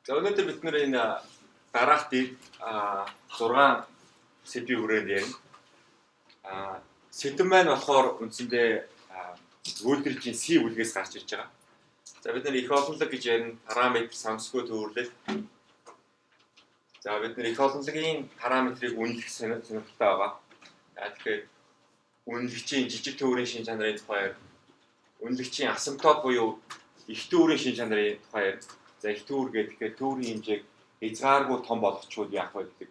За өнөөдөр бид нэр энэ дараах дээд 6 сэдвийн хүрээнд ярина. Сэдв маань болохоор үндсэндээ үйлдвэрийн C бүлгээс гарч ирж байгаа. За бид нэр их олонлог гэж ярина, параметр, самсгүй төвөрлөл. За бид нэр их олонлогийн параметрыг үнэлэх сонирхолтой байгаа. Тэгэхээр үнэлэгчийн жижиг төвөрийн шин чанарын тухай ярина. Үнэлэгчийн асимптот буюу их төвөрийн шин чанарын тухай ярина. За их төвөр гэдэг төвөрийн хэмжээг хязгааргүй том болгочвол яах вэ гэдэг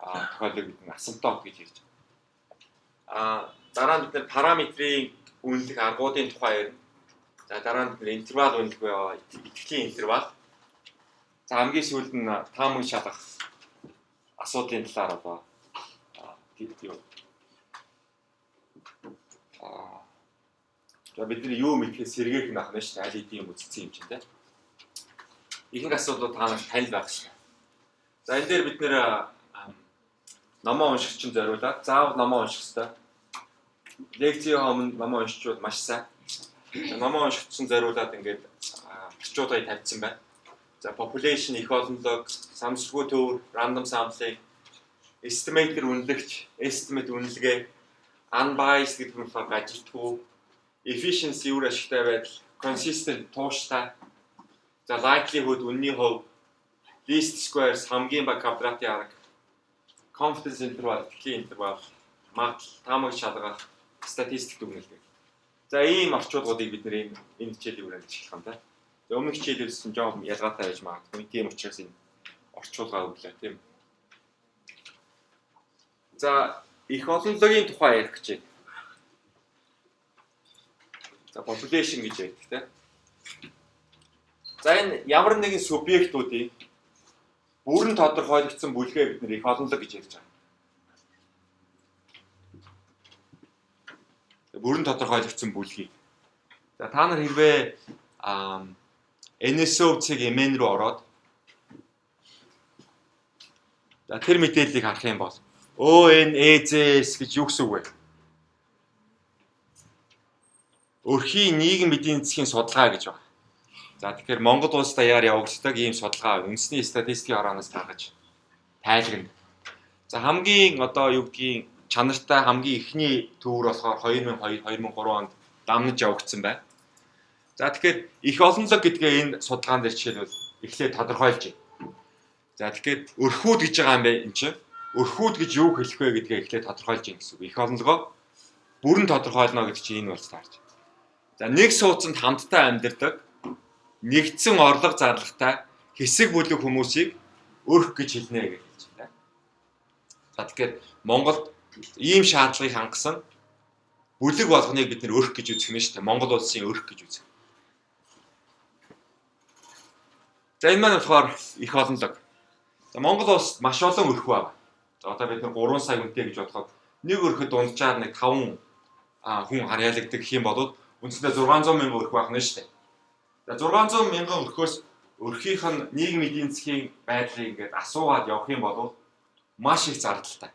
тохиолдлыг бид асимптот гэж ярьж байна. Дараа нь бид нэр параметрийн үнэлэх аргуудын тухай ярина. За дараа нь бид нэр интервал үнэлэх байваа, итгэлийн интервал. За хамгийн сүүлд нь таамаг шалгах асуудлын талаар одоо тийм. За бид нар юу мэдхээс сэргээх нь ахна шүү дээ. Аль хэдийн үзсэн юм чинь тийм. Ихэнх асуудлууд танаас танил байх шээ. За энэ дээр бид нэр номоо унших чинь зориулаад заавал номоо унших хэрэгтэй. Лекцийн өмнө номоо уншчихвал маш сайн. Номоо унших чинь зориулаад ингээд орчуудыг тавьсан байна. За population, их олонлог, самсгүй төвөр, random sampling, estimator үнэлэгч, estimate үнэлгээ, unbiased гэдэг нь болохоор ажилтгүй, efficiency үр ашигтай байдал, consistent тууштай. За likelihood үнний хувь, least squares хамгийн бага квадратын арга, confidence interval, итгэлийн интервал, матл, таамаг шалгах, статистик дүгнэлт. За ийм орчуулгуудыг бид нэр энэ хичээлийн хүрээнд ашиглах юм да. За өмнөх хичээлээс нь жоохон ялгаатай байж магадгүй. Тийм учраас энэ орчуулгаа өглөө тийм. За их олонлогийн тухай ярих гэж байна. За population гэж ярьдаг тийм. За энэ ямар нэгэн субъектуудын бүрэн тодорхойлогдсон бүлгээ бид нэр их олонлог гэж ярьж байгаа. Бүрэн тодорхойлогдсон бүлгийг. За та нар хэрвээ NSO-цэг MN руу ороод за тэр мэдээллийг харах юм бол ONEZS гэж юу гэсэн үг вэ? Өрхийн нийгэм эдийн засгийн судалгаа гэж байна. За тэгэхээр Монгол улс даяар явагддаг ийм судалгаа үндэсний статистикийн орооноос гаргаж тайлгна. За хамгийн одоо юу гэдгийг чанартай хамгийн ихний төвөр болохоор 2002-2003 онд дамнаж явагдсан байна. За тэгэхээр их олонлог гэдгээ энэ судалгаан дээр жишээлбэл эхлээд тодорхойлж байна. За тэгэхээр өрхүүд гэж байгаа юм бэ энэ чинь. Өрхүүд гэж юу хэлэх вэ гэдгээ эхлээд тодорхойлж байна гэсэн үг. Их олонлогоо бүрэн тодорхойлно гэдэг чинь энэ болж таарч. За нэг сууцанд хамтдаа амьдардаг нэгдсэн орлого зарлагтай хэсэг бүлэг хүмүүсийг өрх гэж хэлнэ гэж хэлж байна. За тэгэхээр Монголд ийм шаардлагыг хангасан бүлэг болгоныг бид нэр өрх гэж үзэх юм шүү дээ. Монгол улсын өрх гэж үзэх. За энэ маань болохоор их олонлог. За Монгол улсад маш олон өрх байна. За одоо бид нэр 3 сая хүнтэй гэж бодоход нэг өрхөд дунджаар нэг 5 хүн харьяалагддаг гэх юм бол үндсэндээ 600 мянган өрх байна шүү дээ. За 600 мянган өрхөөс өрхийнх нь нийгэм эдийн засгийн байдлыг ингээд асуугаад явах юм бол маш их зардалтай.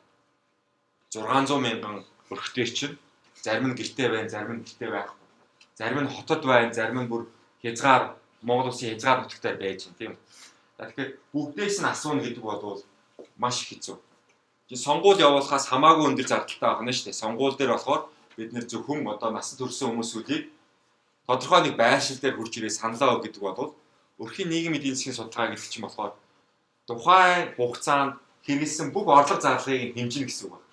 600 мянган өрхтөр чинь зарим нь гэртээ байна, зарим нь гэртээ байхгүй. Зарим нь хотод байна, зарим нь бүр хязгаар Монгол улсын хязгаар нутагтай байж байна тийм үү. За тэгэхээр бүгдээс нь асууна гэдэг бол маш хэцүү. Жин сонгуул явуулахаас хамаагүй өндөр зардалтай байна шүү дээ. Сонгуул дээр болохоор бид нэр зөвхөн одоо насанд хүрсэн хүмүүсүүдийг тодорхой нэг байршил дээр хурж ирээ саналаа өг гэдэг бол өрхийн нийгэм эдийн засгийн судалгаа гэдэг чинь болохоор тухайн хугацаанд хэрэгэлсэн бүх орлого зарлагыг хэмжинэ гэсэн үг байна.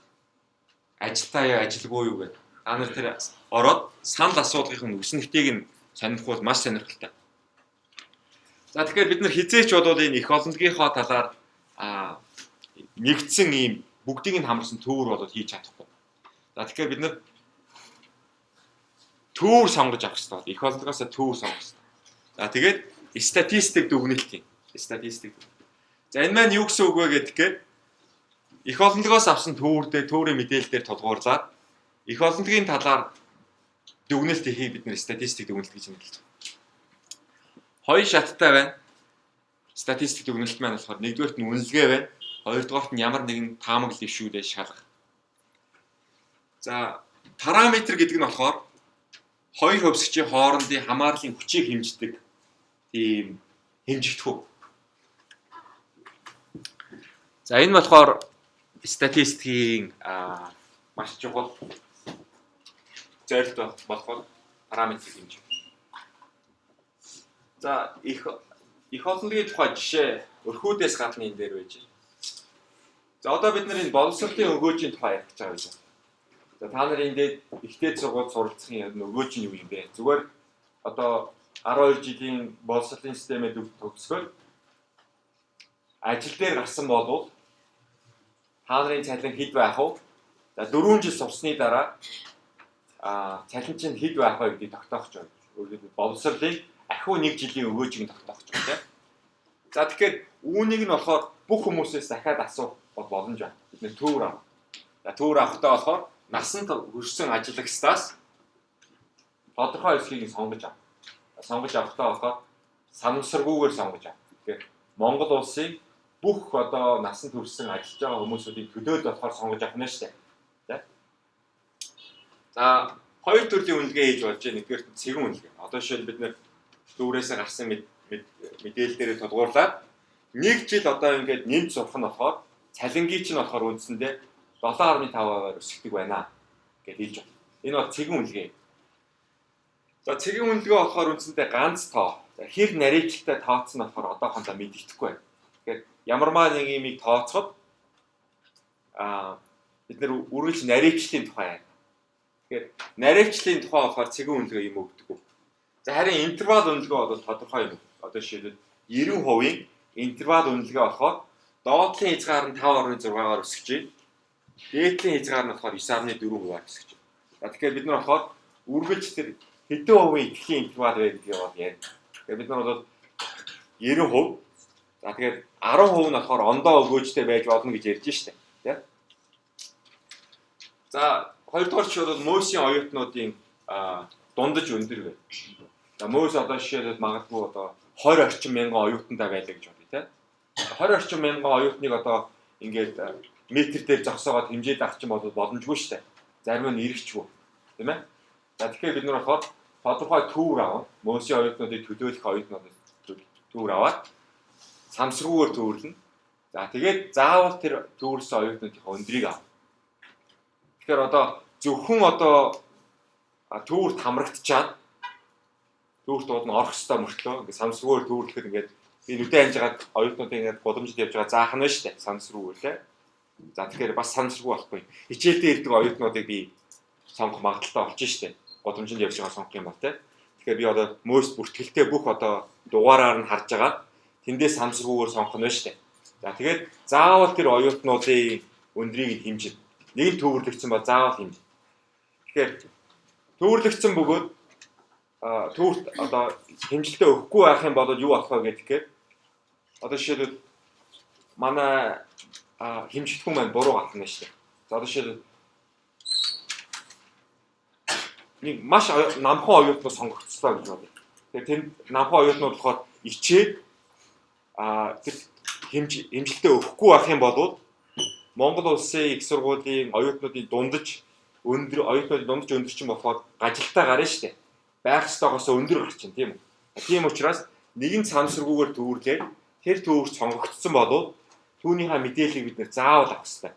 Ажилтаа юу, ажилгүй юу гэдэг. Та нар тэр ороод санал асуудлын үснэгтийг нь сонирхвол маш сонирхолтой. За тэгэхээр бид нар хизээч бодвол энэ их олонлогийнхоо талаар нэгдсэн ийм бүгдийг нь хамарсан төвөр болоод хийж чадахгүй. За тэгэхээр бид нар төвөр сонгож авах хэрэгтэй. Их олонлогоос төвөр сонгох хэрэгтэй. За тэгээд статистик дүгнэлт юм. Статистик. За энэ маань юу гэсэн үг вэ гэдгээр их олонлогоос авсан төвөрийн мэдээлэлээр тулгуурлаад их олонлогийн талаар дүгнэлт хийх бид нэр статистик дүгнэлт гэж нэрлэж байна. Хоёр шаттай байна. Статистик дүгнэлт маань болохоор нэгдүгээрт нь үнэлгээ байна. Хоёрдугаарт нь ямар нэгэн таамаг дэвшүүлээ шалгах. За параметр гэдэг нь болохоор хоёр хөвсгчийн хоорондын хамаарлын хүчийг хэмждэг тийм хэмжигдэхүү. За энэ болохоор статистикийн маш чухал зорилт болох параметр хэмжээ. За их олонлогийн тухай жишээ өрхүүдээс гадна энэ дээр байж байна. За одоо бид нар энэ боловсролын өгөөжийн тухай ярих гэж байгаа юм. За та нар энэ ихтэй сургууль суралцахын өгөөж нь юу юм бэ? Зүгээр одоо 12 жилийн боловсролын системээр төгсгөл ажил дээр гарсан болвол та нарын цалин хэд байх вэ? За 4 жил сурсны дараа цалин чинь хэд байх вэ гэдгийг тогтоох гэж байна. Боловсролын ахиу 1 жилийн өгөөжийг тогтоох гэж байна. За тэгэхээр үүнийг нь болохоор бүх хүмүүсээс дахиад асуух боломж байна. Бид нэр төвөр авах. За төвөр авахтаа болохоор насанд хүрсэн ажиллагчдаас тодорхой хэсгийг сонгож авах. Сонгож авахтаа болохоор санамсаргүйгээр сонгож авах. Тэгэхээр Монгол улсын бүх одоо насанд хүрсэн ажиллаж байгаа хүмүүсүүдийн төлөөд болохоор сонгож авах нь шүү дээ. За хоёр төрлийн үнэлгээ хийж болж байна. Нэгдүгээр цэгэн үнэлгээ. Одоо жишээл бид нэр дүүрээсээ гарсан мэдээлэл дээр тулгуурлаад 1 жил одоо ингээд нэмж сурах нь болохоор цалингийн чинь болохоор үндсэндээ 7.5%-аар өсгдөг байна гэж хэлж байна. Энэ бол цэгэн үнэлгээ. За цэгэн үнэлгээ болохоор үндсэндээ ганц тоо. Хэр нарийвчилтай тооцсон нь болохоор одоохондоо мэддэхгүй байна. Тэгэхээр ямарваа нэг юмыг тооцоход бид нэр үргэлж нарийвчлалын тухай ярина. Тэгэхээр нарийвчлалын тухай болохоор цэгэн үнэлгээ юм өгдөг. За харин интервал үнэлгээ бол тодорхой юм. Одоо жишээлбэл 90% интервал үнэлгээ болохоор доотлын хязгаар нь 5.6-аар өсөж байна. Дээдлийн хязгаар нь болохоор 9.4%-аар өсөж байна. За тэгэхээр бид нар болохоор үргэлж тэр хэдэн хувийн итгэлийн интервал вэ гэдгийг бол ярина. Тэгэхээр бид нар бол 90%. За тэгэхээр 10% нь болохоор ондоо өгөөжтэй байж болно гэж ярьж штэ. Тэ? За хоёрдугаар жишээ бол Мойсийн оюутнуудын дундаж өндөр байна. За Мойс одоо жишээлбэл магадгүй одоо 20 орчим мянган оюутантай байлаа гэж бодъё, тэ? 20 орчим мянган оюутныг одоо ингээд метр дээр зогсоогоод хэмжээд авах чинь боломжгүй шүү дээ. Зарим нь эргэчгүй, тийм ээ? За тэгэхээр бид нар болохоор тодорхой төвөр авах, Мойсийн оюутнуудыг төлөөлөх оюутнуудыг төвөр аваад самсргүйгээр төвөрлөнө. За тэгээд заавал тэр төвөрсөн оюутнуудынхаа өндрийг авах. Тэгэхээр одоо зөвхөн одоо төвөрт хамрагдчихад төвөрт дууд нь орох ёстой мөртлөө ингээд самсргүйгээр төвөрлөхөд ингээд би нүдэн ханжгаад оюутнуудыг ингээд боломжид явж байгаа заах нь шүү дээ. Самсргүйгээр лээ. За тэгэхээр бас самсргүй болохгүй. Хичээлдээ ирдэг оюутнуудыг би сонгох магадaltaй болчих шүү дээ. Годомжинд явж байгаа сонгох юм бол тэ. Тэгэхээр би одоо Мойс бүртгэлтэй бүх одоо дугаараар нь харж агаад тэндээс самсргүйгээр сонгох нь шүү дээ. За тэгээд заавал тэр оюутнуудын өндрийг хэмжиж нэг нь төвөрлөгдсөн ба заавал хэмжиж. Тэгэхээр төвөрлөгдсөн бөгөөд төвөрт одоо хэмжилтээ өгөхгүй байх юм бол юу болох вэ гэхээр одоо жишээлбэл манай хэмжигдэхүүн маань буруу гарах нь шүү дээ. За одоо жишээлбэл нэг маш намхан оюутнууд сонгогдсон гэж бодъё. Тэгэхээр тэнд намхан оюутнууд болохоор ичээд тэр хэмжилтээ өгөхгүй байх юм бол Монгол улсын их сургуулийн оюутнуудын дундаж өндөр чинь болохоор ажилтаа гарна шүү дээ. Байх ёстойгоос өндөр гарч чинь тийм үү. Тийм учраас нэгэн самсргүйгээр төвөрлээд тэр төвөрт сонгогдсон бол түүнийхээ мэдээллийг бид нэр заавал авах хэрэгтэй.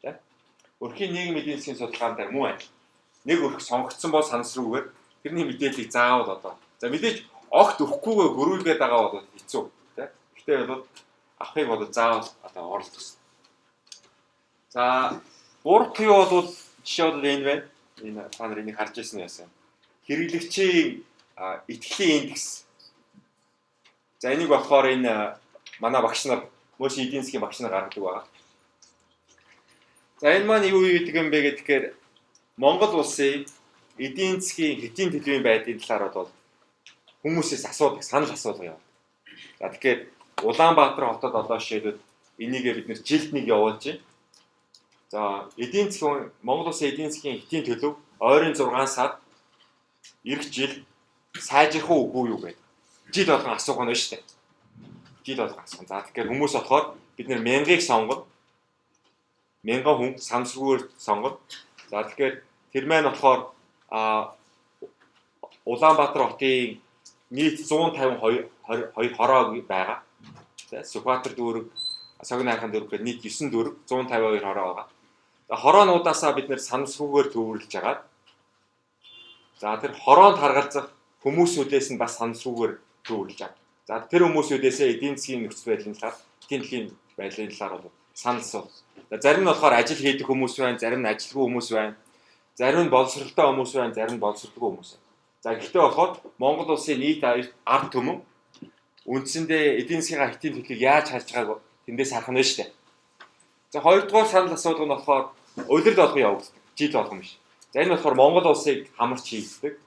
Тийм. Өрхийн нийгмийн эдийн засгийн судалгаан дээр мөн адил. Нэг өрх сонгогдсон бол санамсргүйгээр тэрний мэдээллийг заавал одоо. За мэдээж огт өгөхгүйгээр гөрүүлгээд байгаа бол хэцүү. Тийм. Гэхдээ бол авахыг бол заавал одоо оролдох хэрэгтэй. За гурав юу бол жишээ бол энэ байна. Энэ та нар энийг харж ирсэн яасан. Хэрэглэгчийн итгэлийн индекс. За энийг болохоор энэ манай багш нар Мойс эдийн засгийн багш нар гаргадаг байна. За энэ маань юу гэдэг юм бэ гэхээр Монгол улсын эдийн засгийн хэдийн төлөвийн байдлын талаар бол хүмүүсээс санал асуулга явуулдаг. За тэгэхээр Улаанбаатар хотод одоо жишээлбэл энийг бид нэр жилд нэг явуулж байна. За эдийн засгийн Монгол улсын эдийн засгийн хэдийн төлөв ойрын 6 сард эх жил сайжрах уу үгүй юу гэдэг. Жил болгон асуух нь шүү дээ. Жил болгон асуух. За тэгэхээр хүмүүс болохоор бид нэр мянгаыг сонгоод мянган хүн самсргүйгээр сонгоод за тэгэхээр тэр маань болохоор Улаанбаатар хотын нийт 152 хороо байгаа. За Сүхбаатар дүүрэг, Согны хайрхан дүүрэг гээд нийт 9 дүүрэг 152 хороо байгаа. Хороонуудаасаа бид нэр санамсаргүйгээр төвөрлөж байгаа. За тэр хороонд харгалзах хүмүүсүүдээс нь бас санамсаргүйгээр төвөрлөж байгаа. За тэр хүмүүсүүдээсээ эдийн засгийн нөхцөл байдлын талаар, дэлхийн байдлын талаар бол санал асуу. Зарим нь болохоор ажил хийдэг хүмүүс байна, зарим нь ажилгүй хүмүүс байна. Зарим нь боловсролтой хүмүүс байна, зарим нь боловсролгүй хүмүүс байна. За гэхдээ болохоор Монгол улсын нийт ард түмэн үндсэндээ эдийн засгийн хэтийн төлөвийг яаж харж байгааг тэндээс харах нь шүү дээ. За хоёрдугаар санал асуулга нь болохоор улирал болгон явагддаг. Жил болгон биш. За энэ болохоор Монгол улсыг хамарч хийдэг.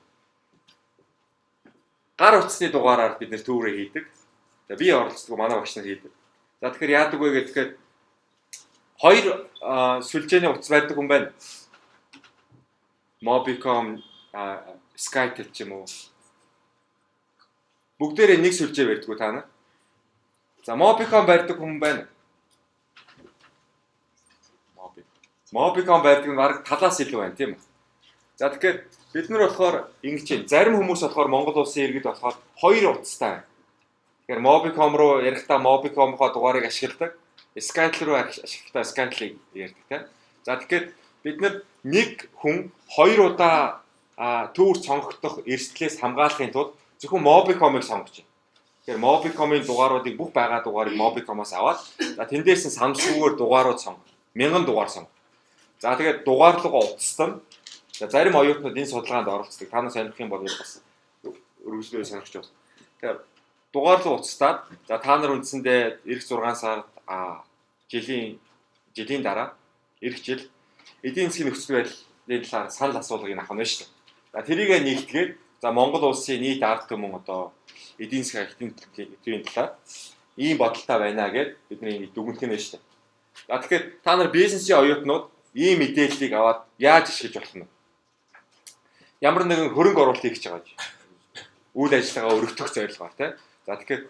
Гар утасны дугаараар бид нэр төврөө хийдэг. За би оролцдог манай багш нар хийдэг. За тэгэхээр яадаг вэ гэхээр хоёр сүлжээний утас байдаг хүн байна. Mobicom, Skytel ч юм уу. Бүгдээрээ нэг сүлжээ барьдаг та нар. За Mobicom барьдаг хүн байна. Mobicom барьдаг нь баг талаас илүү байна тийм үү. За тэгэхээр бид нар болохоор ингэж байна. Зарим хүмүүс болохоор Монгол улсын иргэд болохоор хоёр утастай байна. Тэгэхээр Mobicom руу ярихдаа Mobicom-ийнхоо дугаарыг ашигладаг. Skytel руу ашиглахдаа Skytel-ийг ярьдаг тийм. За тэгэхээр бид нар нэг хүн хоёр удаа төвөр сонгогдох эрсдлээс хамгаалахын тулд зөвхөн Mobicom-ыг сонгож байна. Тэгэхээр Mobicom-ын дугааруудыг бүх байгаа дугаарыг Mobicom-оос аваад за тэндээс нь Samsung-оор дугаарууд сонго. 1000 дугаар сонго. За тэгээд дугаарлага утастай. За зарим оюутнууд энэ судалгаанд оролцдог. Та нар сонирх юм бол бас өргөжлөө сонирхож байна. Тэгэхээр дугаарлага утастаад за та нар үндсэндээ эх 6 сард жилийн дараа эх жил эдийн засгийн нөхцөл байдлын талаар санал асуулгыг авах нь шүү дээ. За тэрийг нэгтгээд за Монгол улсын нийт ард түмэн одоо эдийн засгийн хэтийн талаар ийм бодолтой байна гэд бидний дүгнэлт нь шүү дээ. За тэгэхээр та нар бизнесийн оюутнууд ийм мэдээллийг аваад яаж ашиглаж болох нь? Ямар нэгэн хөрөнгө оруулалт хийж байгаа юм. Үйл ажиллагаа өргөдөх зорилгоор тийм. За тэгэхээр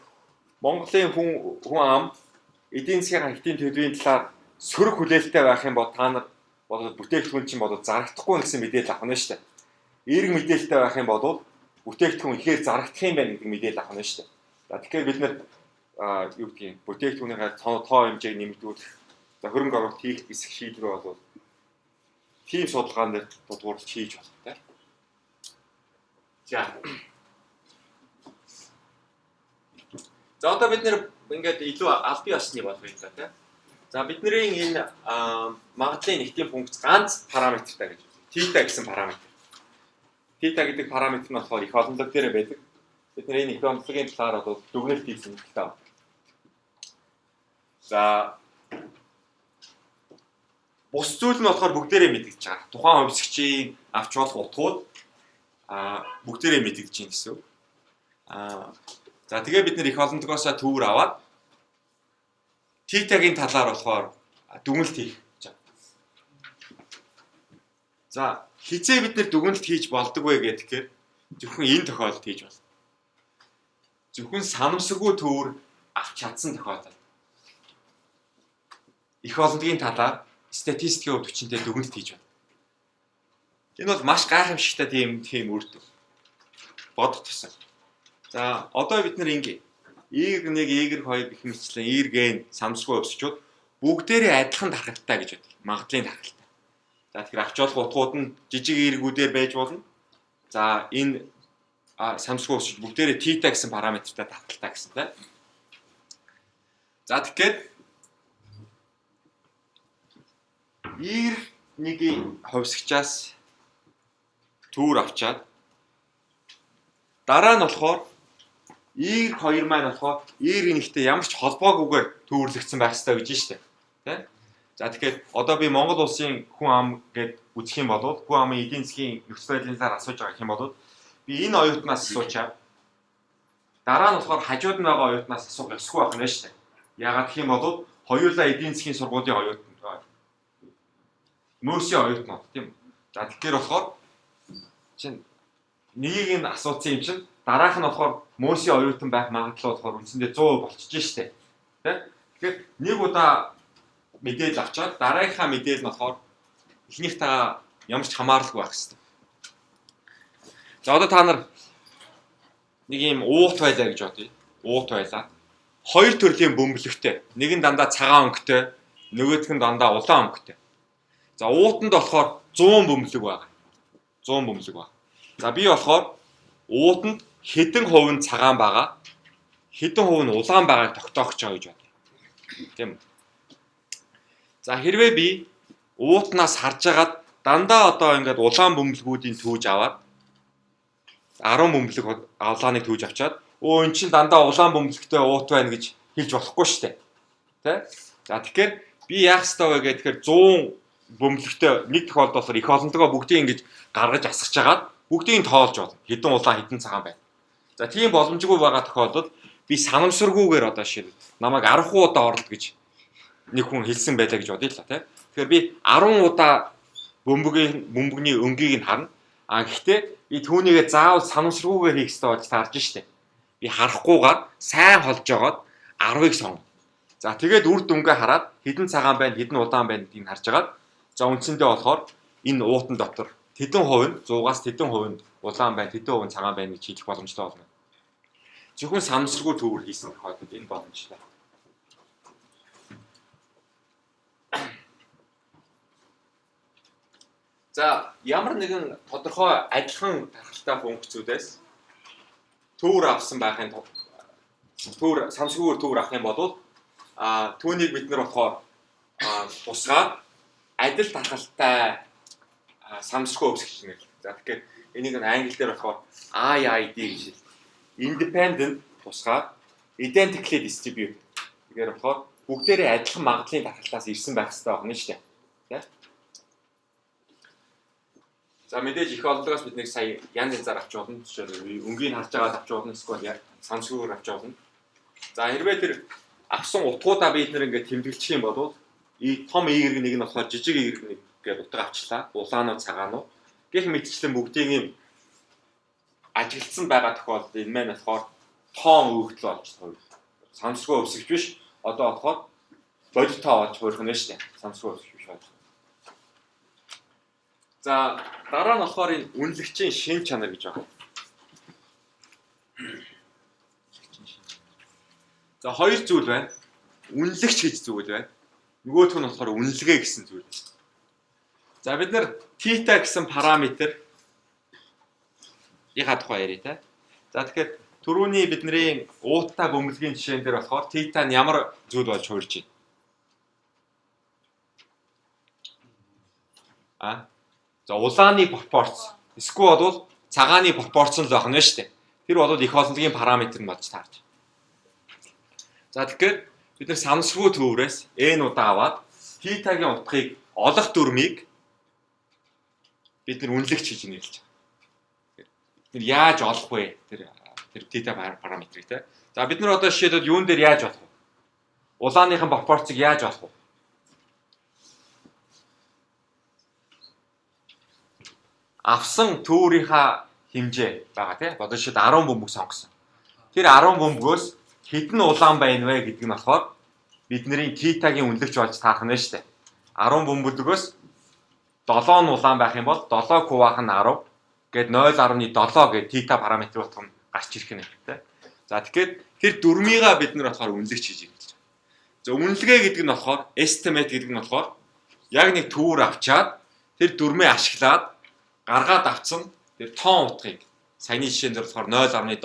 Монголын хүн ам эдийн засгийн хэтийн төлөвийн талаар сөрөг хүлээлттэй байх юм бол та нар бодоод бүтээгдэхүүн чинь бодоод зарагдахгүй гэсэн мэдээлэл авах нь шүү дээ. Эерэг мэдээлэлтэй байх юм бол бүтээгдэхүүн ихээр зарагдах юм байна гэдэг мэдээлэл авах нь шүү дээ. За тэгэхээр бид нар юу гэдгийг бүтээгдэхүүнийхээ тоо хэмжээг нэмэгдүүлэх, за хөрөнгө оруулалт хийх хэсэг шийдвэр бол тийм судалгаан дээр дуудуулж хийж байна. За одоо бид нэр ингээд илүү албан ёсны болох юм да тийм. За бидний энэ магадлалын нэгтийн функц ганц параметртай гэж байна. Θ гэсэн параметр. Θ гэдэг параметр нь болохоор их олонлог дээр байдаг. Бид нэр энэ их олонлогийн талаар бол дүгнэлт хийсэн хэрэгтэй байна. За бус зүйл нь болохоор бүгдээрээ мэдэгдэж байгаа. Тухайн хувьсгчийн авч болох утгууд бүгдээрээ мэдэгдэж байна гэсэн үг. За тэгээ бид нэр их олонлогоосоо төвөр аваад Θ-гийн талаар болохоор дүгнэлт хийх гэж байна. За хизээ бид нэр дүгнэлт хийж болдог вэ гэхээр зөвхөн энэ тохиолдолд хийж болно. Зөвхөн санамсаргүй төвөр авч чадсан тохиолдолд их олонлогийн талаар статистикийн хувьд хүчинтэй дүгнэлт хийж байна. Энэ бол маш гайхамшигтай тийм үр дүн. Бодох тусам. За одоо бид нэр ингэ Y1, Y2 гэх мэтлэн Y-ген самсгүй өсчүүд бүгдээрээ адилхан тархалтай гэж бодъё. Магадлалын тархалтай. За тэгэхээр авч болох утгууд нь жижиг Y-гүүдээр байж болно. За энэ самсгүй өсчүүд бүгдээрээ θ гэсэн параметртай тархалтай гэсэн тийм. За тэгэхээр Y1-ийн хувьсгчаас төвөр авчаад дараа нь болохоор Y2 маань болохоор Y1-тэй ямар ч холбоогүйгээр төвөрлөгдсөн байх ёстой гэж байна шүү дээ. Тэ? За тэгэхээр одоо би Монгол улсын хүн ам гэд үзэх юм бол хүн амын эдийн засгийн нөхцөл байдлын талаар асууж байгаа юм бол би энэ оюутнаас асуучаа. Дараа нь болохоор хажууд нь байгаа оюутнаас асуух ёсгүй байх нь шүү дээ. Яагаад гэх юм бол хоёулаа эдийн засгийн сургуулийн оюутнууд мөсийн оюутнууд тийм. За тэгэхээр болохоор чинь нэгийг нь асуусан юм чинь дараах нь болохоор мөсийн оюутан байх магадлал болохоор үндсэндээ 100% болчихж штэ. Тэ? Тэгэхээр нэг удаа мэдээлэл авчаад дараагийнхаа мэдээлэл нь болохоор эхнийхтэйгээ ямар ч хамааралгүй байх хэрэгтэй. За одоо та нар нэг юм уут байлаа гэж бодъё. Уут байлаа. хоёр төрлийн бөмбөлөгтэй. Нэг нь дандаа цагаан өнгөтэй, нөгөөх нь дандаа улаан өнгөтэй. За уутанд болохоор 100 бөмбөлөг байна. 100 бөмбөлөг байна. За би болохоор уутанд хэдэн хувь нь цагаан байгаа, хэдэн хувь нь улаан байгааг тогтоох гэж байгаа гэж байна. Тийм үү? За хэрвээ би уутнаас харж агаад дандаа одоо ингээд улаан бөмбөлгүүдийн түүж аваад 10 бөмбөлөг улааныг түүж авчаад өө эн чинь дандаа улаан бөмбөлөгтэй уут байна гэж хэлж болохгүй шүү дээ. Тэ? За тэгэхээр би яах ёстой вэ гэхээр 100 бөмбөлөгтэй нэг тохиолдолд болохоор их олонтойгоо бүгдийг ингэж гаргаж асгаж агаад бүгдийг нь тоолж болно. Хэдэн улаан хэдэн цагаан байна. За тийм боломжгүй байгаа тохиолдолд би санамсаргүйгээр одоо шил намайг 10 удаа орлоо гэж нэг хүн хэлсэн байлаа гэж бодъё л та. Тэгэхээр би 10 удаа бөмбөгний өнгийг нь харна. Гэхдээ би түүнийгээ заавал санамсаргүйгээр хийх ёстой болж таарж штэ. Би харахгүйгээр сайн холж жогоод 10-ыг сонгоно. За тэгээд үр дүнгээ хараад хэдэн цагаан байна, хэдэн удаан байна гэдгийг харж агаад за үндсэндээ болохоор энэ уутан дотор хэдэн хувь нь 100-аас хэдэн хувь нь улаан байна, хэдэн хувь нь цагаан байна гэж хэлэх боломжтой болно. Зөвхөн санамсаргүй төвөр хийсэн тохиолдолд энэ боломжтой. За ямар нэгэн тодорхой адилхан тархалтай функцүүдээс төвөр авсан байхын төвөр санамсаргүйгээр төвөр авах юм бол түүнийг бид нар болохоор тусгаад адил тархалтай санамсаргүй өвс гэж нэр. За тэгэхээр энийг англи дээр болохоор IID гэж хэлдэг. Independent тусгаад identically distributed. Тэгэхээр болохоор бүгдээрээ адилхан магадлалын тархалтаас ирсэн байх хэрэгтэй байна шүү дээ. Тэ? За мэдээж их олонгоос бид нэг сая янз янзаар авч болно. Жишээлбэл өнгийг харж байгаа авч болно, эсвэл санамсаргүйгээр авч болно. За хэрвээ тэр авсан утгуудаа бид нэр ингээд тэмдэглэх юм бол том эерэг нэг нь болохоор жижиг эерэг нэг гэдэг утга авчлаа. Улаан уу цагаан уу гэх мэтчлэн бүгдийг юм ажиглагдсан байгаа тохиолдолд энэ маань болохоор тоон өгөгдөл болж байна. Санамсаргүй өвсгч биш. Одоо болохоор бодит тоо болж хуурах нь шүү дээ. Санамсаргүй өвсгч биш байна. За дараа нь болохоор энэ үнэлэгчийн шин чанар гэж байна. За хоёр зүйл байна. Үнэлэгч гэж зүйл байна. Нөгөөх нь болохоор үнэлгээ гэсэн зүйл. За бид нар θ гэсэн параметр яхад тухай ярив та. За тэгэхээр түрүүний бидний ууттай бөмбөлгийн жишээн дээр болохоор θ нь ямар зүйл болж хуурж байна? За улааны пропорц эсвэл бол цагааны пропорц л байх нь шүү дээ. Тэр бол их олонтгийн параметр нь болж таарч. За тэгэхээр бид нар санамсаргүй төврөөс n удаа аваад θ-гийн утгыг олох дүрмийг бид нар үнэлэгч гэж нэрлэж байгаа. Бид яаж олох вэ? Тэр θ параметрийг те. За бид нар одоо жишээлбэл юун дээр яаж олох вэ? Улааныхын пропорцыг яаж олох вэ? Авсан төврийнхаа хэмжээ байгаа тий. Одоо жишээд 10 бөмбөг сонгосон. Тэр 10 бөмбөгөөс хэдэн улаан байна вэ гэдг нь болохоор бидний θ-гийн үнэлэгч болж таарах нь шүү дээ. 10 бөмбөгөөс 7 нь улаан байх юм бол 7 кубах нь 10 гээд 0.7 гээд θ параметр утга нь гарч ирэх нь тий. За тэгэхээр тэр дүрмийгаа бид нар болохоор үнэлэгч хийж ирж байгаа. За үнэлгээ гэдэг нь болохоор estimate гэдэг нь болохоор яг нэг төвөр авчаад тэр дүрмээ ашиглаад гаргаад авцсан тэр тоон утгыг саяны жишээн дээр болохоор 0.7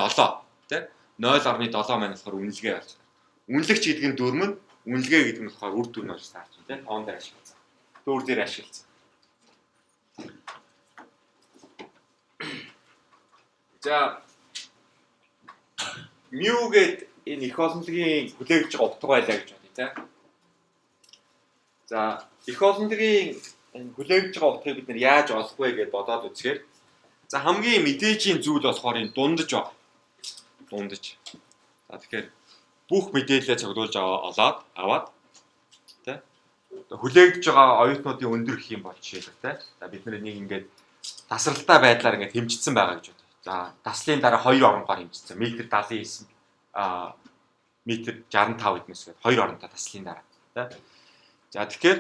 тий 0.7 маань болохоор үнэлгээ болж байна. Үнэлэгч гэдэг нь дүрм нь үнэлгээ гэдэг нь болохоор үр дүн болж таарч байна тий тоон дээр ашигласан. Төвөр дээр ашигласан. За μ гээд энэ их олонтгийн хүлээгдэж байгаа утга байлаа гэж бодъё тий. За их олонтгийн энэ хүлээгдэж байгаа утгыг бид нар яаж олох вэ гэж бодоод үзэхээр за хамгийн мэдээжийн зүйл болохоор энэ дундаж баг. Дундаж. За тэгэхээр бүх мэдээлэлээ цуглуулж аваад тий хүлээгдэж байгаа оюутнуудын өндөр гэх юм бол жишээлбэл тий. За бид нар энийг ингээд тасралтай байдлаар ингээд хэмжигдсэн байгаа гэж бодъё. За таслын дараа 2 оронгоор хэмжигдсэн. Метр 79 метр 65 эднээс гээд 2 оронтой таслын дараа тий. За тэгэхээр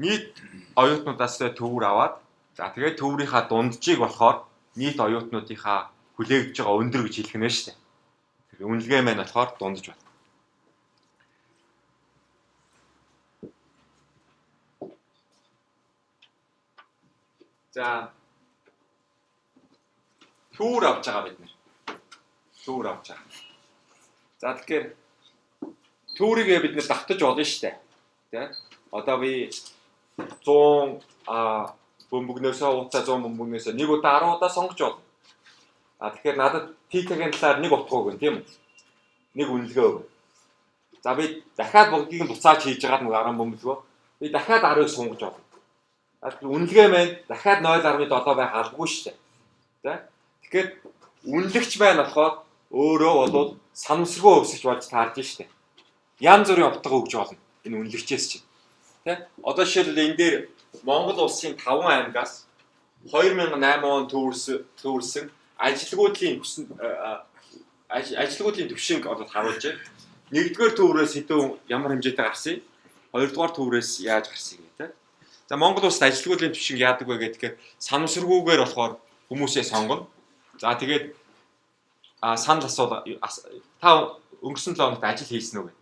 нийт оюутнуудаас төвөр аваад за тэгээд төврийнхаа дунджийг болохоор нийт оюутнуудынхаа хүлээгдэж байгаа өндөр гэж хэлэх нь шүү дээ. Үнэлгээ маань болохоор дундаж байна. За төвөр авч байгаа бид нэр. Төвөр авч байгаа. За тэгэхээр төврийгээ бид нэр давтаж болно шүү дээ. Тэ? Одоо би 100 бөмбөгнөөсөө утаа 100 бөмбөгнөөсөө нэг удаа 10 удаа сонгож болно. Тэгэхээр надад T-ийн талаар нэг утга өгнө тийм үү? Нэг үнэлгээ өгнө. За би дахиад бүгдийг нь буцааж хийж байгаад нэг 10 бөмбөлгөө. Би дахиад 10-ыг сонгож болно. Тэгэхээр үнэлгээ маань дахиад 0.7 байх албагүй шүү дээ. Тэ? Тэгэхээр үнэлэгч маань болохоор өөрөө бол санамсаргүй өвсгч болж таарж штэ. Янз бүрийн утга өгж болно. Энэ үнэлэгчээс чинь. Тэ? Одоо жишээлбэл энэ дээр Монгол улсын 5 аймагаас 2008 он төвөрсөн ажилгүйдлийн төвшинг одоо харуулж байна. Нэгдүгээр төврөөс хэдэн ямар хэмжээтэй гарсан юм? Хоёрдугаар төврөөс яаж гарсан юм те. За Монгол улсад ажилгүйдлийн төвшинг яадаг вэ гэхээр санамсаргүйгээр болохоор хүмүүсээ сонгоно. За тэгээд санал асуул та өнгөрсөн 7 хоногт ажил хийсэн үү гэх.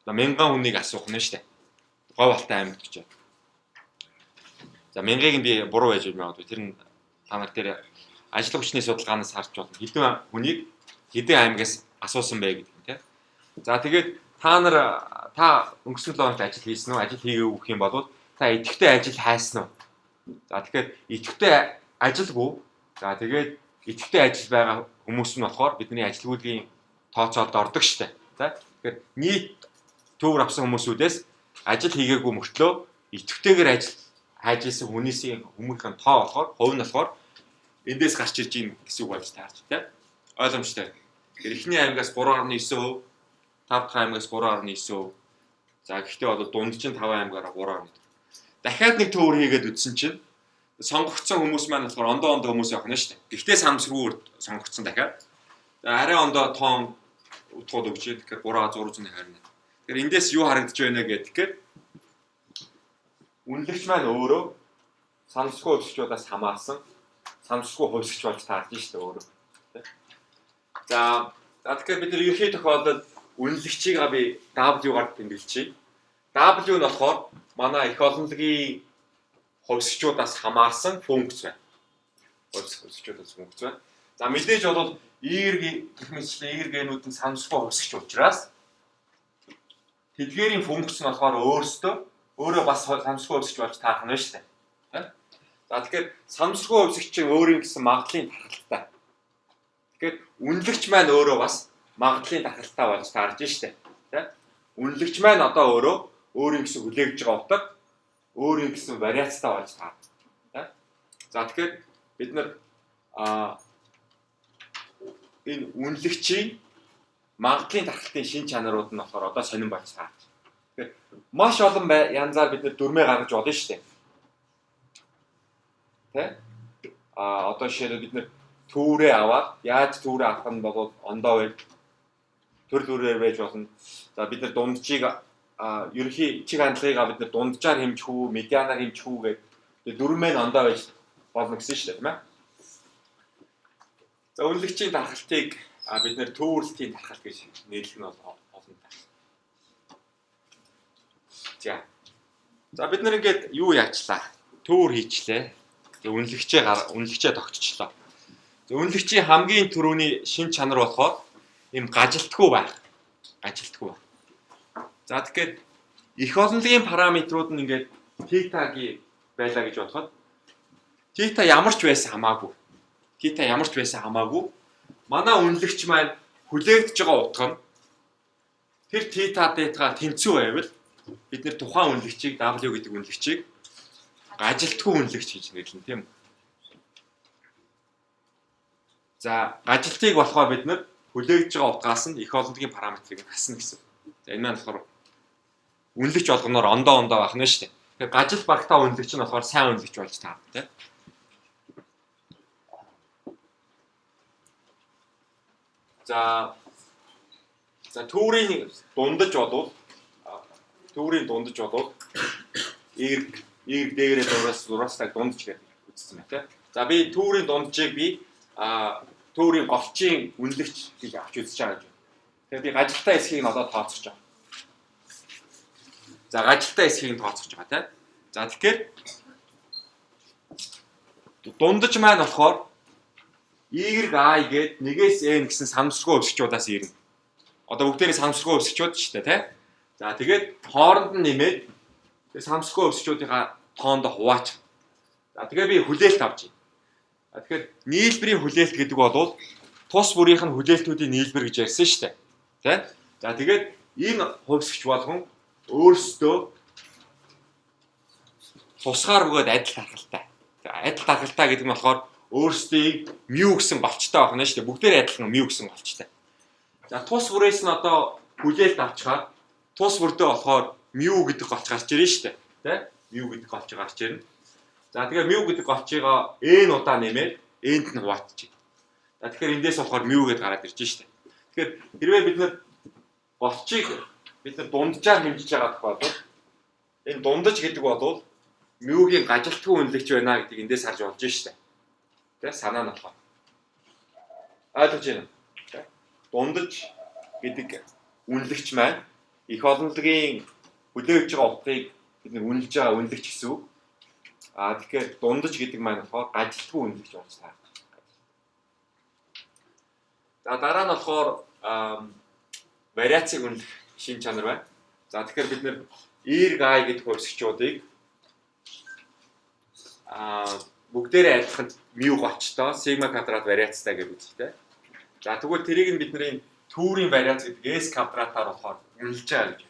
За 1000 хүнийг асуух нь шүү дээ. Говь алтай аймагт гэж байна. За 1000-ыг би буруу байж магадгүй. Тэр нь та нар дээр ажил хүчний судалгаанаас харж болно. Хэдэн хүнийг хэдэн аймагаас асуусан бэ гэдэг нь тийм. За тэгээд та өнгөрсөн 7 хоногт ажил хийсэн үү? Ажил хийгээгүй гэх юм бол та идэвхтэй ажил хайсан уу? За тэгэхээр идэвхтэй ажилгүй. За тэгээд идэвхтэй ажил байгаа хүмүүс нь болохоор бидний ажилгүйдгийн тооцоолд ордог штэ. За тэгэхээр нийт төвөр авсан хүмүүсүүдээс ажил хийгээгүй мөртлөө идэвхтэйгээр ажил хайж исэн хүмүүсийн тоо болохоор хувь нь болохоор эндээс гарч ирж ийм гэсэн үг болж таарч тийм ойлгомжтой. Тэгэхээр эхний аймагаас 3.9%, 5 дахь аймагаас 3.9%. За гэхдээ бол дундчин 5 аймагаараа 3.1. Дахиад нэг төвөр хийгээд үтсэн чинь сонгогдсон хүмүүс маань болохоор ондоо хүмүүс явах нь шүү дээ. Гэхдээ санамсаргүйгээр сонгогдсон дахиад. Арай ондоо тоон утгууд өгч ихэд тэгэхээр 3.620. Тэгэхээр эндээс юу харагдаж байна гэхээр үнэлэгч маань өөрөө санамсаргүй хувьсгчудаас хамаарсан санамсаргүй хувьсгч болж таарж шүү дээ өөрөө. За тэгэхээр бид нэр ерхий тохиолдолд үнэлэгчийг би W-гаар тэмдэглэчихье. W нь болохоор манай их олонлогийн хувьсгчудаас хамаарсан функц байна. Хувьсгчудаас функц байна. За мэдээж бол гэх мэтчлэн гэнүүд нь санамсаргүй хувьсгч учраас тэдгээрийн функц нь болохоор өөрөө бас санамсаргүй хувьсгч болж таах нь шүү дээ. За тэгэхээр санамсаргүй хувьсгчийн өөрийн гэсэн магадлалын тархалтай. Тэгэхээр үнэлэгч маань өөрөө бас магадлалын тархалтай болж таарж штэ. Үнэлэгч маань одоо өөрийн гэсэн хүлээгж байгаа утга өөрийн гэсэн вариацтай болж таарна. За тэгэхээр бид нар энэ үнэлэгчийн магадлалын тархалтын шин чанарууд нь болохоор одоо сонирн болж таарч. Тэгэхээр маш олон янзаар бид нар дүрмээ гаргаж болно штэ. Одоо жишээлбэл бид нэр төврээ аваад яаж төврээ авах нь бол ондоо байл төрөл бүрээр байж болно. За бид нар дундчийг ерөнхий чиг хандлагыг бид нар дунджаар хэмжих үү, медианаар хэмжих үү гэдэг дүрмээ ондоо байж болно гэсэн шүү дээ, тийм ээ. За үнэлэгчийн тархалтыг бид нэр төвөрлөлтийн тархалт гэж нэрлэх нь бол олон таа. За бид нар ингээд юу яачлаа? Төвөр хийчлээ. Үнэлэгчээ тогтчлоо. Үнэлэгчийн хамгийн түрүүний шин чанар болохоор ийм гажилтгүй байх. За тэгэхээр их олонлогийн параметрууд нь ингээд θ-гийн байлаа гэж бодоход θ ямар ч байсан хамаагүй. Манай үнэлэгч маань хүлээгдэж байгаа утга нь тэр θ-дээтаа тэнцүү байвал бид нэр тухайн үнэлэгчийг W гэдэг үнэлэгчийг гажилтгүй үнэлэгч гэж нэрлэнэ тийм үү. За гажилтыг болохоор бид нэр хүлээгдэж байгаа утгаас нь их олонлогийн параметрыг хасна гэсэн. За энэ маань болохоор үнэлэгч болгоноор ондоо байх нь шүү дээ. Тэгэхээр гажил багтаа үнэлэгч нь болохоор сайн үнэлэгч болж таа тийм. За төврийн дундаж болвол дээрээ дураас таг дундаж гэдэг үзсэн байна тийм. За би төврийн дунджийг төөрийн голчийн үнэлэгч гэж авч үзэж байгаа гэж. Тэгэхээр би ажилтаа хэсгийг нь одоо тооцож байгаа. За ажилтаа хэсгийг нь тооцож байгаа тийм. За тэгэхээр дундаж маань болохоор Y-I гээд 1-ээс N гэсэн санамсаргүй өсгчудаас ирнэ. Одоо бүгдээрээ санамсаргүй өсгчуд шүү дээ, тийм. За тэгээд хооронд нь нэмээд тэр санамсаргүй өсгчүүдийнхаа тоонд хуваач. За тэгээд би хүлээлт авч байна. Тэгэхээр нийлбэрийн хүлээлт гэдэг бол тус бүрийнх нь хүлээлтүүдийн нийлбэр гэж ярьсан шүү дээ. Тийм. За тэгээд энэ хувьсгч болгон өөрсдөө тусгаар бөгөөд адил тархалтай. Адил тархалтай гэдэг нь болохоор өөрсдийг μ гэсэн голчтой байх нь шүү дээ. Бүгдээр адилхан μ гэсэн голчтой. За тус бүрээс нь одоо хүлээлт авчихаар тус бүрдээ болохоор μ гэдэг голч гарч ирнэ шүү дээ. Тэ? μ гэдэг голч гарч ирнэ. За тэгэхээр μ гэдэг голчийгоо n удаа нэмээд n-д нь хуваатчих. За тэгэхээр эндээс болохоор μ гэдээ гараад ирж шүү дээ. Тэгэхээр хэрвээ бид нэр голчийг бид нар дунджаар хэмжиж байгаа тохиолдолд энэ дундаж гэдэг бол μ-гийн гажилтгүй үнэлэгч байна гэдгийг эндээс харж болж шүү дээ. Тэ санаа нь болохоор. Ойлгож байна. Тэ дундаж гэдэг үнэлэгч маань их олонлогийн хүлээж байгаа утгыг бид нар үнэлж байгаа үнэлэгч гэсэн үг. Тэгэхээр дундаж гэдэг маань болохоор гажилтгүй үнэлэгч болж таа. За дараа нь болохоор вариацийг үнэлэх шин чанар байна. За тэгэхээр бид нэр Y-I гэдэг хувьсгчуудыг бүгдээрээ адилхан μ голчтой сигма квадрат вариацтай гэж үздэг. За тэгвэл тэрийг нь бидний түүрийн вариац гэдэг S квадратаар болохоор үнэлж байгаа гэж.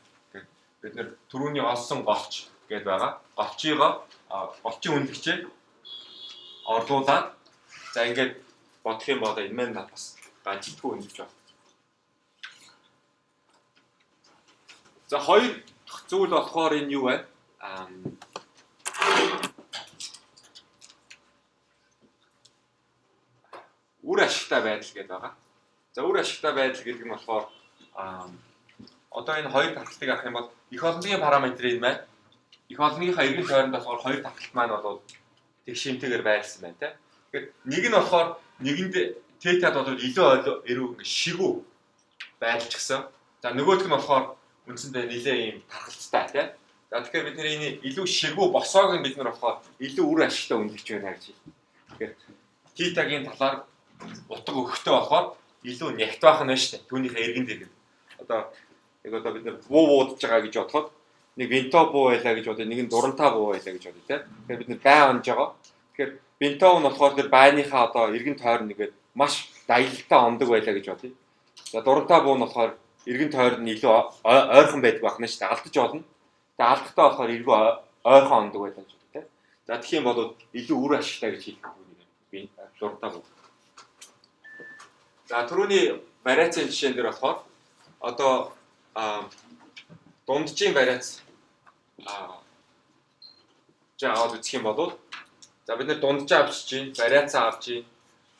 Бид нэр түрүүний олсон голч гэдээ байгаа. Голчийн үнэлэгчээ орлуулад за ингээд бодох юм бол энэ маань бас гажилтгүй үнэлж байна. За хоёр дахь зүйл болохоор энэ юу вэ? Үр ашигтай байдал гэдэг байгаа. За үр ашигтай байдал гэдэг нь болохоор одоо энэ хоёр тархалтыг авах юм бол их олонлогийн параметр энэ байна. Их олонлогийнхаа эргэн тойронд болохоор хоёр тархалт маань бол тэг шимтэйгээр байрлсан байна, тийм. Тэгэхээр нэг нь болохоор нэгэнд тетад бол илүү эрүү шигүү байдалч гисэн. За нөгөөх нь болохоор үндсэндээ нэлээ ийм тархалцтай, тийм. За тэгэхээр бид нэр энэ илүү шигүү босоог нь бид нар болохоор илүү үр ашигтай үнэлж байна гэж. Тэгэхээр тетагийн талаар утга өгөхтэй болохоор илүү нягт байх нь шүү дээ. Түүнийхээ эргэн дэргэд. Одоо бид нэр буудаж байгаа гэж бодоход нэг винто буу байлаа гэж бодъё, нэг нь дурантай буу байлаа гэж бодъё, тийм. Тэгэхээр бид нэр бай онж байгаа. Тэгэхээр винто нь болохоор тэр байныхаа одоо эргэн тойрон нэгээд маш даялалтай ондог байлаа гэж бодъё. За дурантай буу нь болохоор эргэн тойрон нь илүү ойрхон байдаг байх нь шүү дээ. Алдаж болно. Тэгээ алдахтаа болохоор эргүү ойрхон ондог байлаа гэж бодъё, тийм. За тэгэх юм бол илүү үр ашигтай гэж хэлэх би дурантай буу. За түрүүний вариацийн жишээн дээр болохоор одоо дунджийн вариац аваад үзэх юм бол за бид нэр дунджаа авчиж чинь вариацаа авч чинь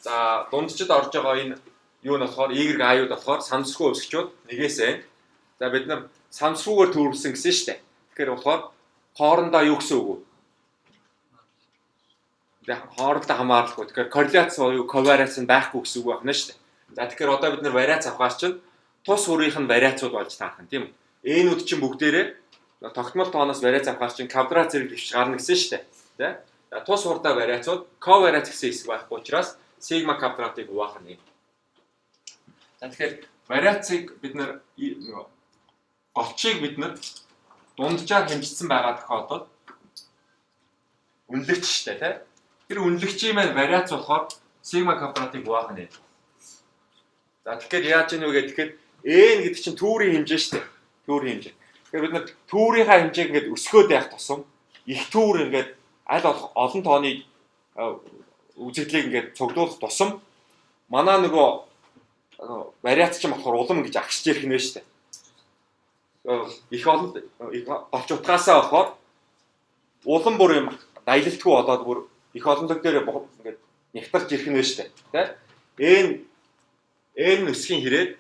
за дунджид орж байгаа энэ юу нь болохоор Y-ууд болохоор санамсаргүй өсгчүүд нэгээс N. За бид нар санамсаргүйгээр төрүүлсэн гэсэн шүү дээ. Тэгэхээр болохоор хоорондоо юу гэсэн үг вэ? Хоорондоо хамааралгүй. Тэгэхээр корреляц буюу коварианс нь байхгүй гэсэн үг байна шүү дээ. За тэгэхээр одоо бид нар вариац авахаар чинь тус бүрийнх нь вариацууд болж таарах юм тийм үү? N-үүд чинь бүгдээрээ тогтмол тооноос вариац авахаар чинь квадрат зэрэг дэвш гарна гэсэн шүү дээ. Тэ? Тус хурдаа вариацууд ковариац гэсэн хэсэг байхгүй учраас сигма квадратыг хуваахна. За тэгэхээр вариацыг бид нар голчийг бид нар дунджаар хэмжсэн байгаа тохиолдолд үнэлэгч шүү дээ, тэ? Тэр үнэлэгчийн маань вариац болохоор сигма квадратыг хуваахна. За тэгэхээр яаж ийм вэ гэхээр n гэдэг чинь түүрийн хэмжээ шүү дээ. Түүрийн хэмжээ. Тэгэхээр бид нар түүрийнхаа хэмжээг ингээд өсгөөд явах тусам их түүр ингээд аль олон тооны үзэгдлийг ингээд цуглуулах тусам манай нөгөө вариац чинь болохоор улам гэж агшиж ирэх нэ шүү дээ. Их олон голч утгаасаа болохоор улам бүр юм даялалтгүй болоод бүр их олонлог дээр ингээд нягтарч ирэх нэ шүү дээ. Тэ? N өсгийн хэрэг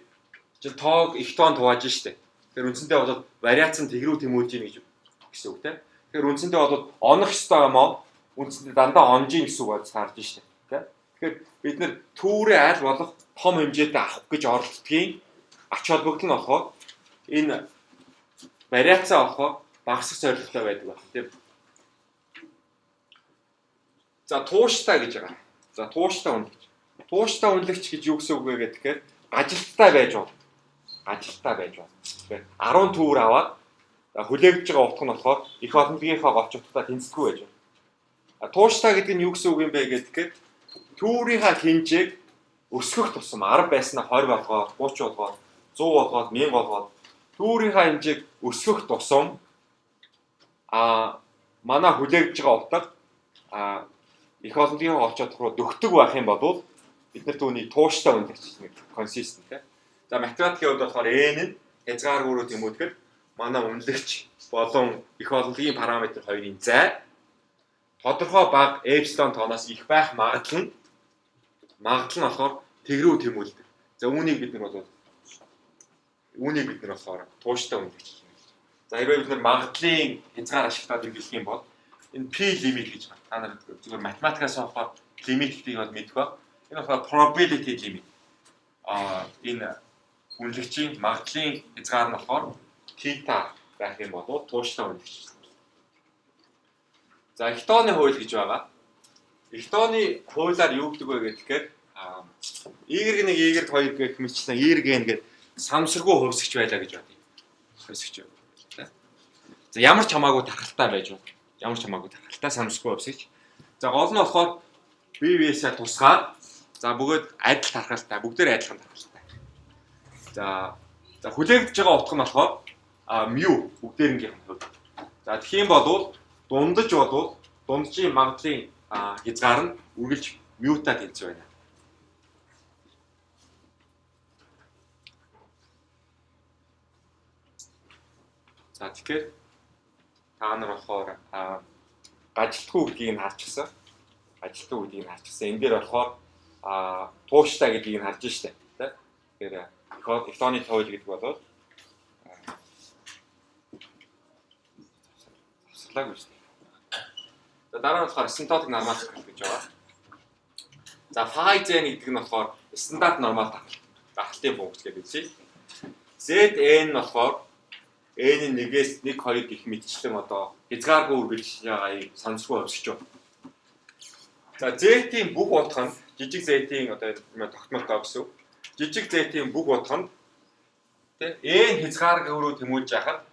чинь тоог их тоонд хувааж штэ. Тэгэхээр үндсэндээ бол вариац нь тэгрүү тэмүүлж ийн гэсэн үг тийм. Тэгэхээр үндсэндээ бол онох ёстой юм аа үндсэндээ дандаа онжийн гэсэн үг болж таарж штэ. Тийм. Тэгэхээр Тэгэхээр бид нэр түүрээ аль болох том хэмжээтэй авах гэж оролддгийн ач холбогдол нь болохоор энэ вариацаа болохоор багасгах зорилготой байдаг байна. Тийм. За тууштай гэж байгаа. За тууштай үнэлэгч. Тууштай үнэлэгч гэж юу гэсэн үг вэ гэхээр ажилттай байж болно. Ажилттай байж болно. Тэгэхээр 10 төвөр аваад хүлээгдэж байгаа утга нь болохоор их олонлогынхаа голч утгатаа тэнцдэггүй байж байна. Тууштай гэдэг нь юу гэсэн үг юм бэ гэхээр төврийнхаа хэмжээг өсгөх тусам 10 байснаа 20 болгоод, 30 болгоод, 100 болгоод, 1000 болгоод төврийнхаа хэмжээг өсгөх тусам манай хүлээгдэж байгаа утга их олонлогын голч утга руу дөхдөг байх юм бол бид нар түүний тууштай үнэлэгч нэг consistent тийм. За математикийн хувьд болохоор n нь хязгааргүйрөө тэмүүлэхэд манай үнэлэгч болон их олонлогийн параметр хоёрын зай тодорхой бага эпсилон тооноос их байх магадлал нь болохоор тэгрүү тэмүүлдэг. За үүнийг бид нар болохоор тууштай үнэлэгч гэж байна. За хэрвээ бид нар магадлалын хязгаар ашиглаад үнэлэх юм бол энэ p limit гэж байна. Та нар зөвхөн математикаас авах лимитийг бол мэдэх ба. Энэ болохоор probability limit. Энэ үнэлэгчийн магадлалын хязгаар нь болохоор θ байх юм бол тууштай үнэлэгч. За Хтооны хууль гэж байгаа. Хтооны хуулиар юу гэдэг вэ гэхээр y1 y2 гэх мэтчлэн y-г ингээд самсаргүй хувьсгч байлаа гэж байна. Хувьсгч. За ямар ч хамаагүй тархалтай байж болно. Ямар ч хамаагүй тархалтай самсаргүй хувьсгч. За гол нь болохоор BBS-аар тусгаад за бүгд адил тархалтай, бүгдээр адилхан тархалтай. За хүлээгдэж байгаа утга нь болохоор μ бүгдээрнийх нь хувь. За тэгэх юм бол дунджийн магадлалын хязгаар нь үргэлж μ-та тэнцэж байна. За тэгэхээр та нар болохоор ажилтгүй гэдгийг нь харчихсан. Энэ дээр болохоор тууштай гэдгийг нь харж штэ. Тэгэхээр Хтооны хууль гэдэг бол авсгалаагүй штэ. За дараа нь болохоор асимптотик нормал тархалт гэж байгаа. За phi z гэдэг нь болохоор стандарт нормал тархалтын функц гэдэг үзье. Zn нь болохоор n-ийн 1-ээс 1 2 гэх мэтчлэн одоо хязгааргүй үргэлж байгаа юм сонсгүй өсөж байна. За z-ийн бүх утга нь жижиг z-ийн одоо тогтмолтой гэсэн. Жижиг z-ийн бүх утга нь n хязгааргүйрөө тэмүүлж яхад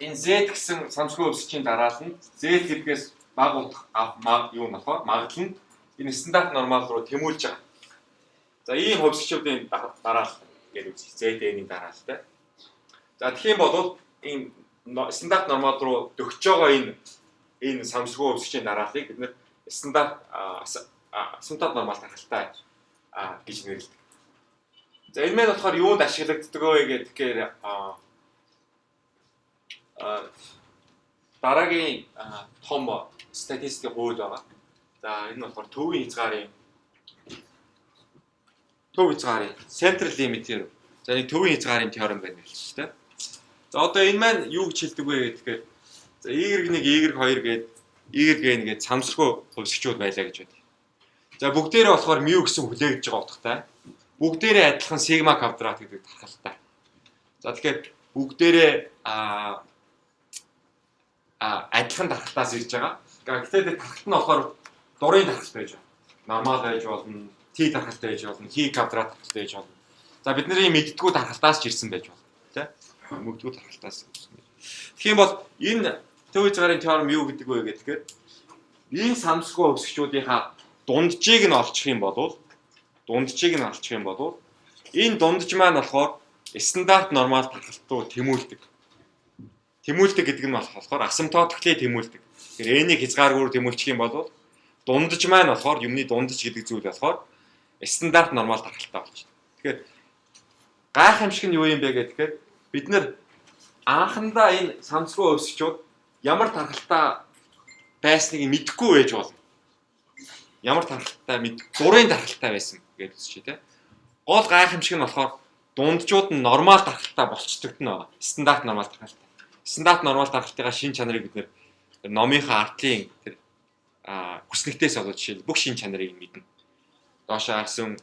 энэ z гэсэн сонсгүй өсөжийн дараалал нь z гэдгээс бага утга авах юу нөхөр магадлал нь энэ стандарт нормал руу тэмүүлж байгаа. За ийм хувьсгчдын дараалал гэдэг үгс ZN-ийн дараалалтай. За тэгэх юм бол энэ стандарт нормал руу дөхөж байгаа энэ самсгүй хувьсгчийн дарааллыг бид нэр стандарт асимптот нормал тархалтай гэж нэрлэдэг. За энэ маань болохоор юунд ашиглагддаг вэ гэхээр дараагийн том статистикийн хууль байгаа. За энэ нь болохоор төвийн хязгаарын central limit-ээр за нэг төвийн хязгаарын теорем байна гэж байна. За одоо энэ маань юу гэж хэлдэг вэ гэхээр за y1 y2 гээд y-г гээд самсргүй хувьсгчуд байлаа гэж байна. За бүгдээрээ болохоор μ гэсэн хүлээгдэж байгаа утгатай. Бүгдээрээ адилхан сигма квадрат гэдэг тархалтай. За тэгэхээр бүгдээрээ адилхан тархалтаас ирж байгаа. Гэхдээ тархалт нь болохоор дурын тархалт байж байна. Нормал байж болно, t тархалт байж болно, хи квадрат тархалт байж болно. За бидний мэддгүү тархалтаас ч ирсэн байж болно, тийм. Мэддгүү тархалтаас. Тэгэх юм бол энэ төв хязгаарын теорем юу гэдэг вэ гэхээр энэ самсгүй хувьсгчдийнхаа дунджийг нь олчих юм бол энэ дундж маань болохоор стандарт нормал тархалт руу тэмүүлдэг. Тэмүүлдэг гэдэг нь болохоор асимптотикли тэмүүлдэг. Тэгэхээр n-ийг хязгааргүйгээр тэмүүлчих юм бол дундж маань болохоор юмны дундж гэдэг зүйл болохоор стандарт нормал тархалтай болчих. Тэгэхээр гайхамшиг нь юу юм бэ гэхээр бид нэр анхандаа энэ самсгүй хувьсгчуд ямар тархалтай байсныг мэдэхгүй байж болно. Ямар тархалтай дурын тархалтай байсан гэж үзчихье тийм. Гол гайхамшиг нь болохоор дунджууд нь нормал тархалтай болцдог нь байгаа. Стандарт нормал тархалтай. Стандарт нормал тархалтынхаа шин чанарыг бид нэр номынхаа артлын тэр хүснэгтээс болоод жишээл бүх шин чанарыг мэднэ. Доош харсан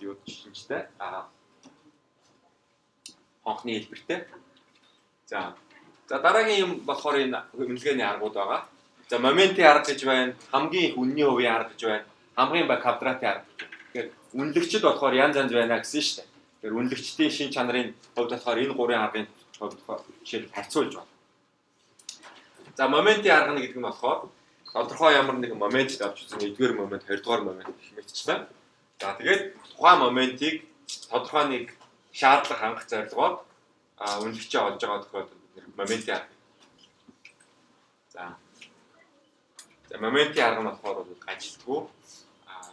юу шинжтэй хонхны хэлбэртэй. За дараагийн юм болохоор энэ үнэлгээний аргууд байгаа. За моментийн арга гэж байна, хамгийн их үнний хувийн арга гэж байна, хамгийн бага квадратын арга. Тэгэхээр үнэлэгчд болохоор янз янз байна гэсэн шүү дээ. Тэгэхээр үнэлэгчдийн шин чанарын хувьд болохоор энэ гурван аргын хувьд жишээл харьцуулж байна. За моментийн арга гэдэг нь болохоор тодорхой ямар нэгэн моментд авч үзэн 1-р момент, 2-р момент гэх мэтчлэн. За тэгээд тухайн моментийг тодорхой нэг шаардлага хангах зорилгоор үнэлэгчээ олж байгаа тохиолдолд моментийн арга. За моментийн арга нь болохоор ажилтгүй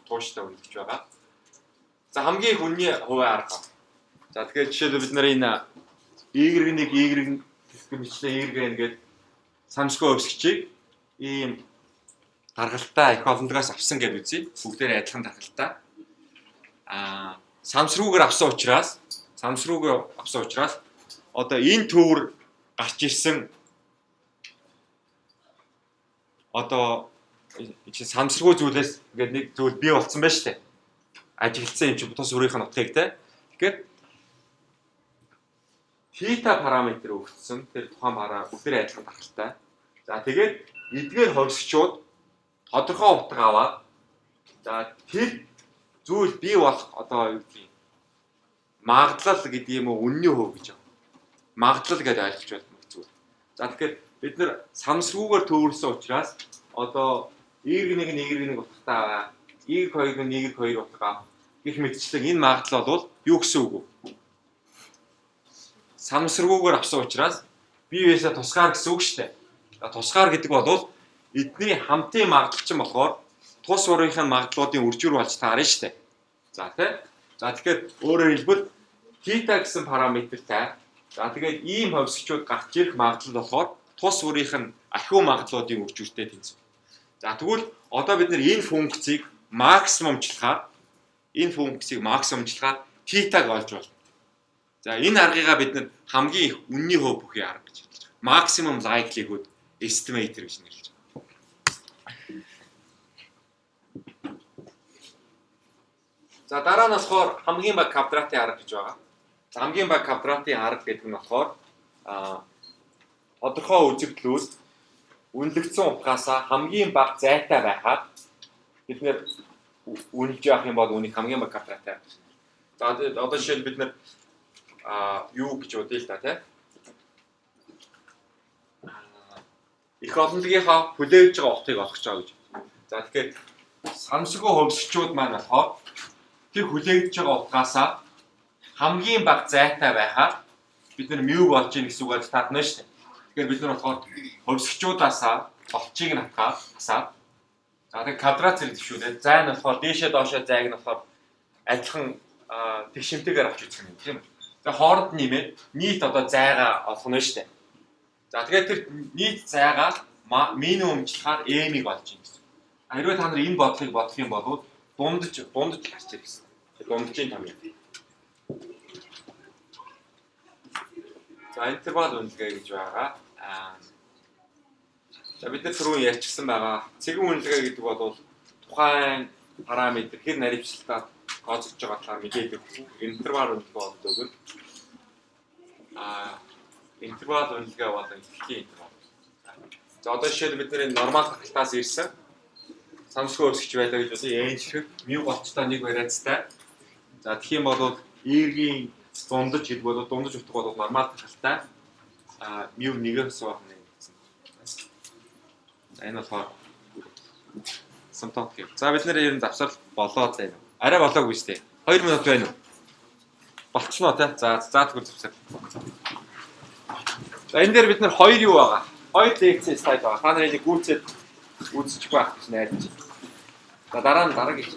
тууштай үнэлж байгаа. За хамгийн их үнний хувийн арга. За тэгэхээр жишээлбэл бид нар энэ Y1 Y гэх мэтлээ Y гэдэг самсгүй өвсгчийг ийм даргалтай их олондгоос авсан гэж үзье. Бүгдээрээ адилхан даргалтай. Самсруугаар авсан учраас одоо энэ төвөр гарч ирсэн одоо самсргүй зүйлээс ингээд нэг зүйл бий болсон байна шүү дээ. Ажигласан юм чи тус өөрийнх нь утгыг те. Тэгэхээр θ параметр өгсөн тэр тухайн бүгдээрээ адилхан даргалтай. За тэгээд эдгээр хувьсгчууд тодорхой утга аваад за тэр зүйл бий болох одоо юу гэдэг магадлал гэдэг юм уу үнний хөв гэж байна. Магадлал гэдэг ойлгож байна зүйл. За тэгэхээр бид нар самсруугаар төвөрсөн учраас одоо Y1 утгатай Y2 утга гэх мэтчлэн энэ магадлал бол юу гэсэн үг вэ? Самсруугаар авсан учраас бие биесээ тусгаар гэсэн үг шүү дээ. Тусгаар гэдэг бол эдний хамтын магадлалчин болохоор тус урынхын магадлалуудын үржүүр болж таарна шүү дээ. За тий. За тэгэхээр өөрөөр хэлбэл θ гэсэн параметртай. За тэгээд ийм хувьсгчууд гарч ирэх магадлал болохоор тус урийнх нь ахиу магадлалуудын үржүүртэй тэнцвэр. За тэгвэл одоо бид нар энэ функцийг максимумчлахаар θ-г олж байна. За энэ аргыгаа бид нар хамгийн их үнний хөв бүхий арга гэж хэлж байгаа. Maximum likelihood estimator гэж нэрлэж байгаа. За дараа нь болохоор хамгийн бага квадратын арга гэж байгаа. Хамгийн бага квадратын арга гэдэг нь болохоор тодорхой үзэгдлүүд үнэлэгдсэн утгаасаа хамгийн бага зайтай байхад бид нэр үнэлж явах юм бол үнийг хамгийн бага квадратын арга гэж. За одоо жишээл бид нэр юу гэж бодъё л да тий. Их олонлогынхаа хүлээж байгаа утгыг олох гэж байгаа гэж. За тэгэхээр самсгүй хувьсгчууд маань болохоор тэр хүлээж байгаа утгаасаа хамгийн бага зайтай байхаар бид нар μ болж ийн гэсэн үгээр таадна шүү дээ. Тэгэхээр бид нар болохоор хувьсгчуудаасаа толчийг нь хасаад за тэгээд квадрат зэрэг төвшүүлээд зай нь болохоор дээшээ доошоо зайг нь болохоор адилхан тэгшинтэйгээр авч үзэх юм тийм үү. Тэгээ хооронд нэмээд нийт одоо зайгаа олох нь шүү дээ. За тэгээд тэр нийт зайгаа минимумчлахаар m-ийг олж ийн гэсэн. Хэрвээ та нар энэ бодлыг бодох юм бол дундаж гарч ирэх гэсэн. Дундажийн том юм. За интервал үнэлгээ гэж байгаа. За бид нар түрүүн ярьчихсан байгаа. Цэгэн үнэлгээ гэдэг бол тухайн параметр хэр наривчлалтаар тооцогдож байгаа талаар мэдээлэл өгөх. Интервал үнэлгээ болдог нь интервал үнэлгээ болон идэвхтэй интервал. За одоо жишээл бид нэр нормал хаталтаас ирсэн самсгүй өсгч байлаа гэж бодсон. N шиг μ голчтой нэг вариацтай. За тэгэх юм бол Y-ийн дундаж хэд бол дундаж утга бол нормал хаталтай. μ 1-ээс бага нэг гэсэн. За энэ болохоор симптом гэх. За бид нэр ер нь завсрал болоод байна. Арай болоогүй шүү дээ. 2 минут байна уу? Болчихноо тий. За тэгвэл завсар. За энэ дээр бид нар 2 юу байгаа? 2 лекц слайд байгаа. Та нарыг гүйцэд үзчих байх гэж найдаж байна. За дараа нь дараагийн